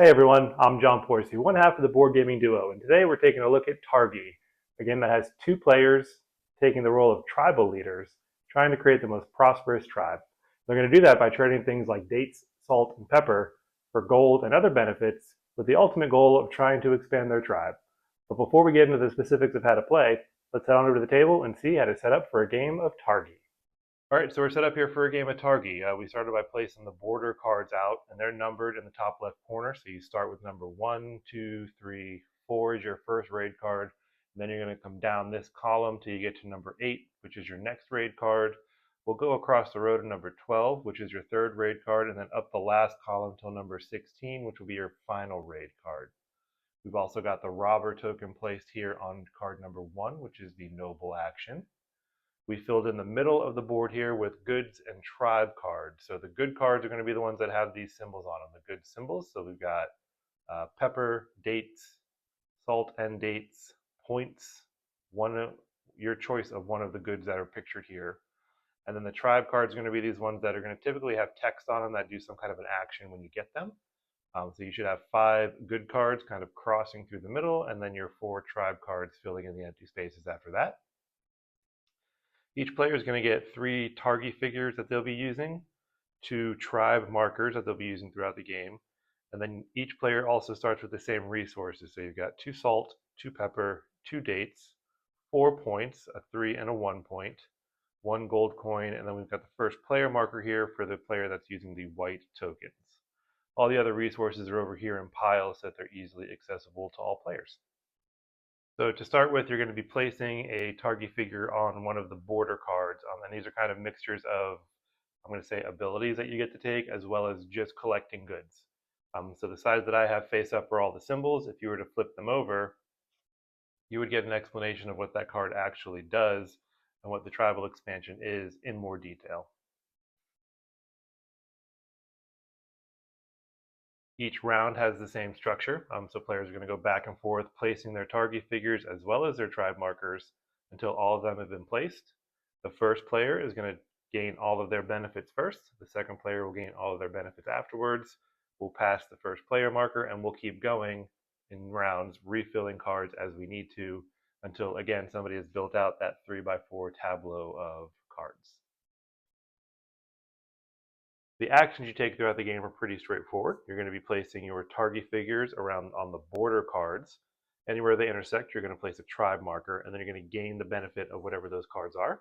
Hey everyone, I'm John Porsey, one half of the board gaming duo, and today we're taking a look at Targi, a game that has two players taking the role of tribal leaders, trying to create the most prosperous tribe. They're going to do that by trading things like dates, salt, and pepper for gold and other benefits, with the ultimate goal of trying to expand their tribe. But before we get into the specifics of how to play, let's head on over to the table and see how to set up for a game of Targi. All right, so we're set up here for a game of Targi. We started by placing the border cards out, and they're numbered in the top left corner. So you start with number 1, 2, 3, 4 is your first raid card. And then you're going to come down this column till you get to number 8, which is your next raid card. We'll go across the row to number 12, which is your third raid card, and then up the last column till number 16, which will be your final raid card. We've also got the robber token placed here on card number 1, which is the noble action. We filled in the middle of the board here with goods and tribe cards. So the good cards are going to be the ones that have these symbols on them, the good symbols. So we've got pepper, dates, salt and dates, points, your choice of one of the goods that are pictured here. And then the tribe cards are going to be these ones that are going to typically have text on them that do some kind of an action when you get them. So you should have 5 good cards kind of crossing through the middle, and then your 4 tribe cards filling in the empty spaces after that. Each player is going to get 3 Targi figures that they'll be using, 2 tribe markers that they'll be using throughout the game, and then each player also starts with the same resources. So you've got 2 salt, 2 pepper, 2 dates, 4 points, a 3 and a 1 point, 1 gold coin, and then we've got the first player marker here for the player that's using the white tokens. All the other resources are over here in piles so that they're easily accessible to all players. So to start with, you're going to be placing a Targi figure on one of the border cards, and these are kind of mixtures of, I'm going to say, abilities that you get to take, as well as just collecting goods. So the sides that I have face up are all the symbols. If you were to flip them over, you would get an explanation of what that card actually does and what the tribal expansion is in more detail. Each round has the same structure, so players are going to go back and forth placing their Targi figures as well as their tribe markers until all of them have been placed. The first player is going to gain all of their benefits first. The second player will gain all of their benefits afterwards. We'll pass the first player marker and we'll keep going in rounds, refilling cards as we need to until, again, somebody has built out that 3x4 tableau of cards. The actions you take throughout the game are pretty straightforward. You're going to be placing your Targi figures around on the border cards. Anywhere they intersect, you're going to place a tribe marker, and then you're going to gain the benefit of whatever those cards are.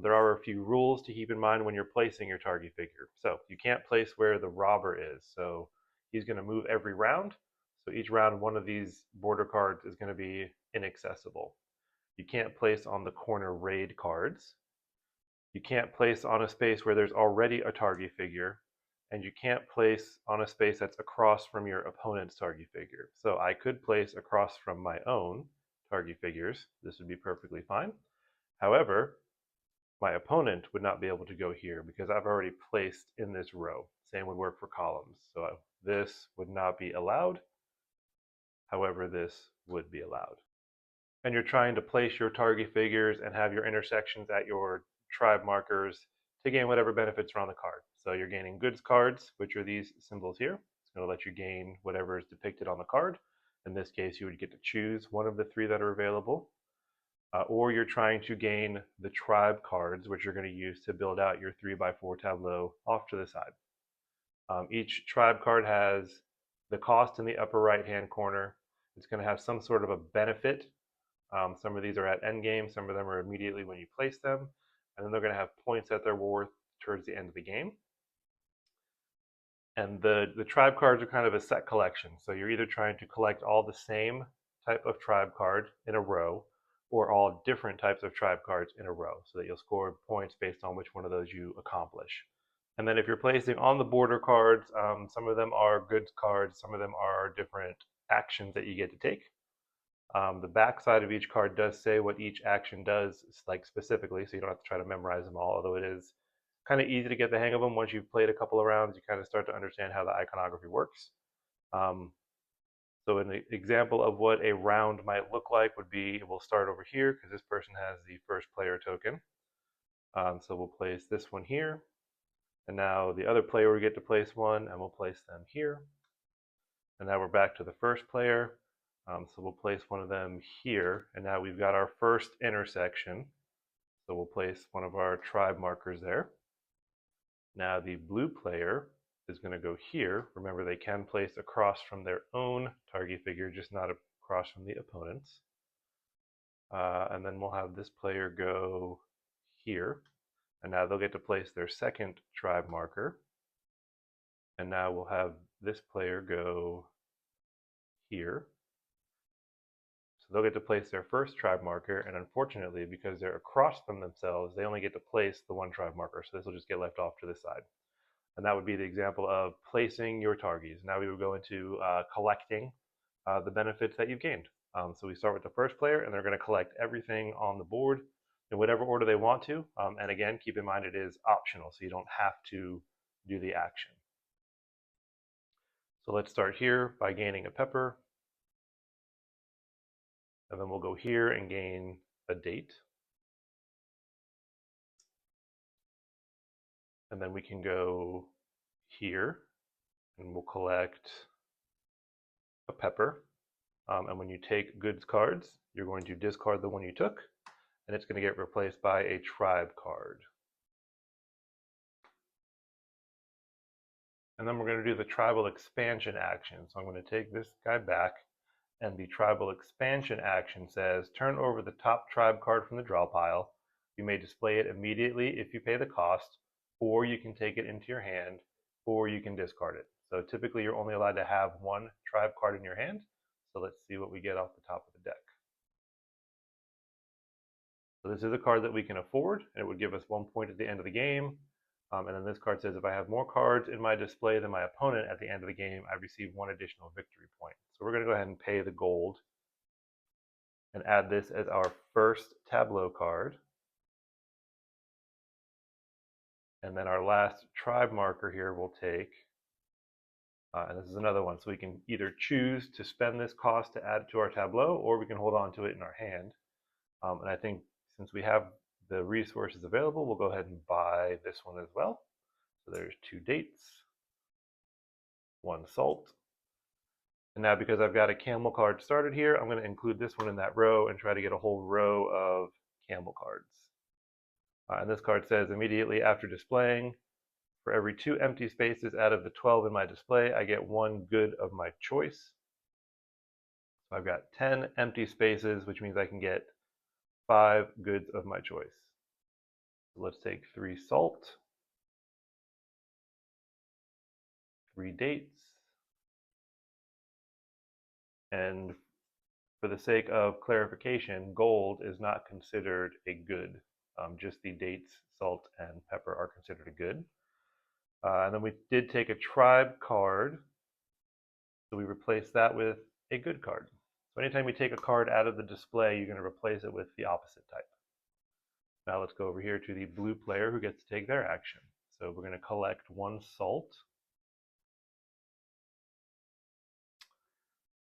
There are a few rules to keep in mind when you're placing your Targi figure. So you can't place where the robber is. So he's going to move every round. So each round, one of these border cards is going to be inaccessible. You can't place on the corner raid cards. You can't place on a space where there's already a Targi figure, and you can't place on a space that's across from your opponent's Targi figure. So I could place across from my own Targi figures. This would be perfectly fine. However, my opponent would not be able to go here because I've already placed in this row. Same would work for columns. So this would not be allowed. However, this would be allowed. And you're trying to place your Targi figures and have your intersections at your tribe markers to gain whatever benefits are on the card. So you're gaining goods cards, which are these symbols here. It's going to let you gain whatever is depicted on the card. In this case, you would get to choose one of the 3 that are available. Or you're trying to gain the tribe cards, which you're going to use to build out your 3x4 tableau off to the side. Each tribe card has the cost in the upper right-hand corner. It's going to have some sort of a benefit. Some of these are at endgame, some of them are immediately when you place them, and then they're going to have points that they're worth towards the end of the game. And the tribe cards are kind of a set collection, so you're either trying to collect all the same type of tribe card in a row, or all different types of tribe cards in a row, so that you'll score points based on which one of those you accomplish. And then if you're placing on the border cards, some of them are goods cards, some of them are different actions that you get to take. The back side of each card does say what each action does, like specifically, so you don't have to try to memorize them all, although it is kind of easy to get the hang of them. Once you've played a couple of rounds, you kind of start to understand how the iconography works. So an example of what a round might look like would be, we'll start over here because this person has the first player token. So we'll place this one here. And now the other player will get to place one, and we'll place them here. And now we're back to the first player. So we'll place one of them here. And now we've got our first intersection. So we'll place one of our tribe markers there. Now the blue player is going to go here. Remember, they can place across from their own Targi figure, just not across from the opponent's. And then we'll have this player go here. And now they'll get to place their second tribe marker. And now we'll have this player go here. So they'll get to place their first tribe marker, and unfortunately, because they're across from themselves, they only get to place the one tribe marker, so this will just get left off to the side. And that would be the example of placing your Targis. Now we would go into collecting the benefits that you've gained. So we start with the first player, and they're going to collect everything on the board in whatever order they want to. And again, keep in mind it is optional, so you don't have to do the action. So let's start here by gaining a pepper. And then we'll go here and gain a date. And then we can go here and we'll collect a pepper. And when you take goods cards, you're going to discard the one you took, and it's going to get replaced by a tribe card. And then we're going to do the tribal expansion action. So I'm going to take this guy back, and the tribal expansion action says, turn over the top tribe card from the draw pile. You may display it immediately if you pay the cost, or you can take it into your hand, or you can discard it. So typically you're only allowed to have one tribe card in your hand. So let's see what we get off the top of the deck. So this is a card that we can afford, and it would give us 1 point at the end of the game. And then this card says, if I have more cards in my display than my opponent at the end of the game, I receive 1 additional victory point. So we're going to go ahead and pay the gold and add this as our first tableau card. And then our last tribe marker here we'll take. And this is another one. So we can either choose to spend this cost to add it to our tableau, or we can hold on to it in our hand. And I think since we have the resources available, we'll go ahead and buy this one as well. So there's 2 dates, 1 salt. And now because I've got a camel card started here, I'm going to include this one in that row and try to get a whole row of camel cards. And this card says, immediately after displaying, for every 2 empty spaces out of the 12 in my display, I get 1 good of my choice. So I've got 10 empty spaces, which means I can get 5 goods of my choice. So let's take 3 salt, 3 dates, and for the sake of clarification, gold is not considered a good. Just the dates, salt, and pepper are considered a good. And then we did take a tribe card, so we replaced that with a good card. So anytime we take a card out of the display, you're going to replace it with the opposite type. Now let's go over here to the blue player who gets to take their action. So we're going to collect 1 salt.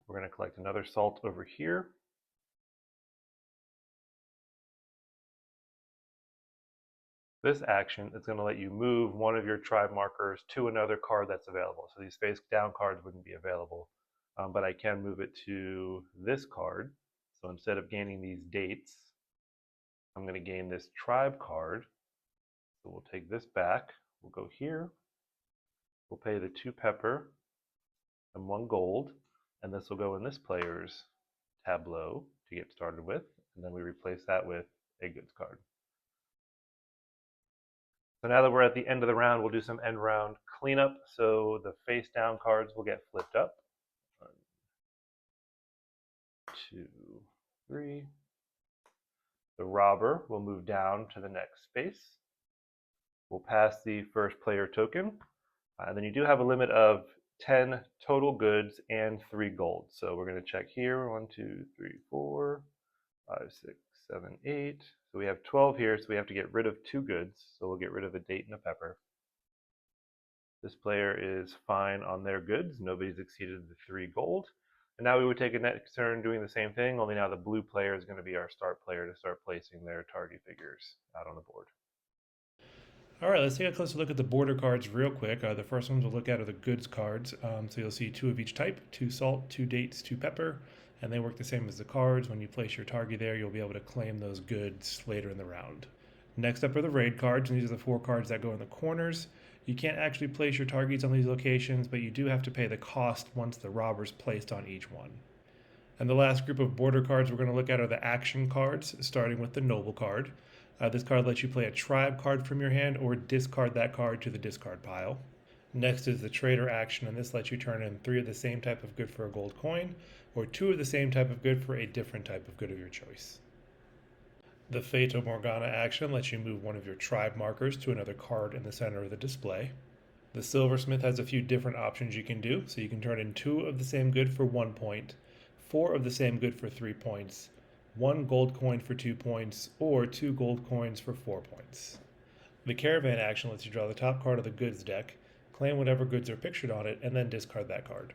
We're going to collect another salt over here. This action is going to let you move one of your tribe markers to another card that's available. So these face down cards wouldn't be available, but I can move it to this card. So instead of gaining these dates, I'm going to gain this tribe card. So we'll take this back. We'll go here. We'll pay the 2 pepper and 1 gold, and this will go in this player's tableau to get started with, and then we replace that with a goods card. So now that we're at the end of the round, we'll do some end round cleanup. So the face down cards will get flipped up. 1, 2, 3. The robber will move down to the next space. We'll pass the first player token. And then you do have a limit of 10 total goods and 3 gold. So we're going to check here. 1, 2, 3, 4, 5, 6, 7, 8. So we have 12 here, so we have to get rid of 2 goods. So we'll get rid of a date and a pepper. This player is fine on their goods. Nobody's exceeded the 3 gold. And now we would take a next turn doing the same thing, only now the blue player is going to be our start player to start placing their Targi figures out on the board. All right, let's take a closer look at the border cards real quick. The first ones we'll look at are the goods cards. So you'll see 2 of each type, 2 salt, 2 dates, 2 pepper, and they work the same as the cards. When you place your Targi there, you'll be able to claim those goods later in the round. Next up are the raid cards, and these are the 4 cards that go in the corners. You can't actually place your targets on these locations, but you do have to pay the cost once the robber's placed on each one. And the last group of border cards we're going to look at are the action cards, starting with the noble card. This card lets you play a tribe card from your hand or discard that card to the discard pile. Next is the trader action, and this lets you turn in 3 of the same type of good for a gold coin, or 2 of the same type of good for a different type of good of your choice. The Fata Morgana action lets you move one of your tribe markers to another card in the center of the display. The Silversmith has a few different options you can do, so you can turn in 2 of the same good for 1 point, 4 of the same good for 3 points, 1 gold coin for 2 points, or 2 gold coins for 4 points. The Caravan action lets you draw the top card of the goods deck, claim whatever goods are pictured on it, and then discard that card.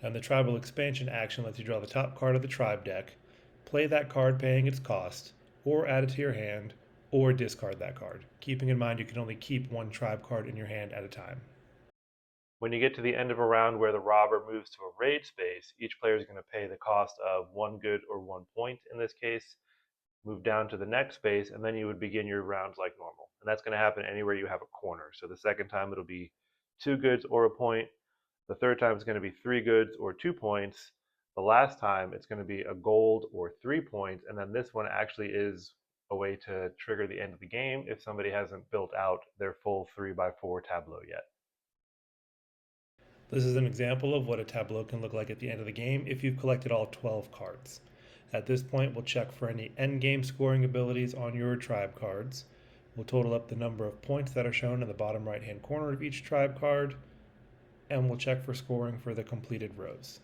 And the Tribal expansion action lets you draw the top card of the tribe deck, play that card paying its cost, or add it to your hand, or discard that card, keeping in mind you can only keep 1 tribe card in your hand at a time. When you get to the end of a round where the robber moves to a raid space, each player is going to pay the cost of 1 good or 1 point in this case, move down to the next space, and then you would begin your rounds like normal. And that's going to happen anywhere you have a corner. So the second time it'll be 2 goods or a point. The third time it's going to be 3 goods or 2 points. The last time it's going to be a gold or 3 points. And then this one actually is a way to trigger the end of the game if somebody hasn't built out their full 3x4 tableau yet. This is an example of what a tableau can look like at the end of the game if you've collected all 12 cards. At this point, we'll check for any endgame scoring abilities on your tribe cards. We'll total up the number of points that are shown in the bottom right hand corner of each tribe card, and we'll check for scoring for the completed rows.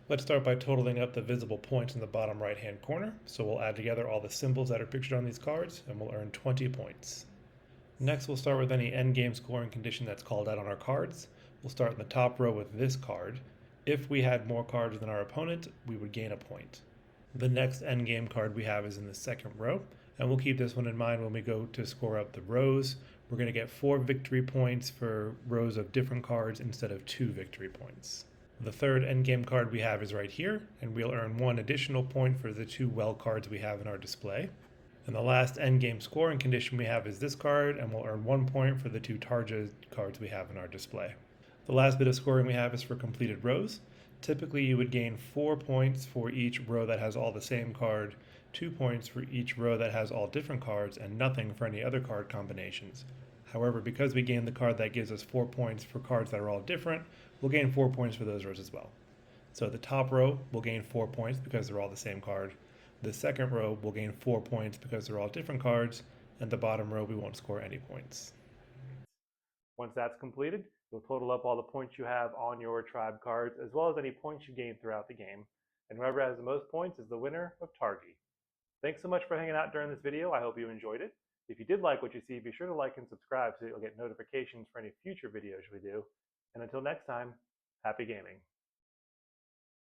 Let's start by totaling up the visible points in the bottom right hand corner. So we'll add together all the symbols that are pictured on these cards, and we'll earn 20 points. Next, we'll start with any endgame scoring condition that's called out on our cards. We'll start in the top row with this card. If we had more cards than our opponent, we would gain a point. The next endgame card we have is in the second row, and we'll keep this one in mind when we go to score up the rows. We're going to get 4 victory points for rows of different cards instead of 2 victory points. The third endgame card we have is right here, and we'll earn 1 additional point for the 2 well cards we have in our display. And the last endgame scoring condition we have is this card, and we'll earn 1 point for the 2 Targi cards we have in our display. The last bit of scoring we have is for completed rows. Typically, you would gain 4 points for each row that has all the same card, 2 points for each row that has all different cards, and nothing for any other card combinations. However, because we gained the card that gives us 4 points for cards that are all different, we'll gain 4 points for those rows as well. So the top row will gain 4 points because they're all the same card. The second row will gain 4 points because they're all different cards, and the bottom row we won't score any points. Once that's completed, you'll total up all the points you have on your tribe cards, as well as any points you gain throughout the game. And whoever has the most points is the winner of Targi. Thanks so much for hanging out during this video. I hope you enjoyed it. If you did like what you see, be sure to like and subscribe so you'll get notifications for any future videos we do. And until next time, happy gaming.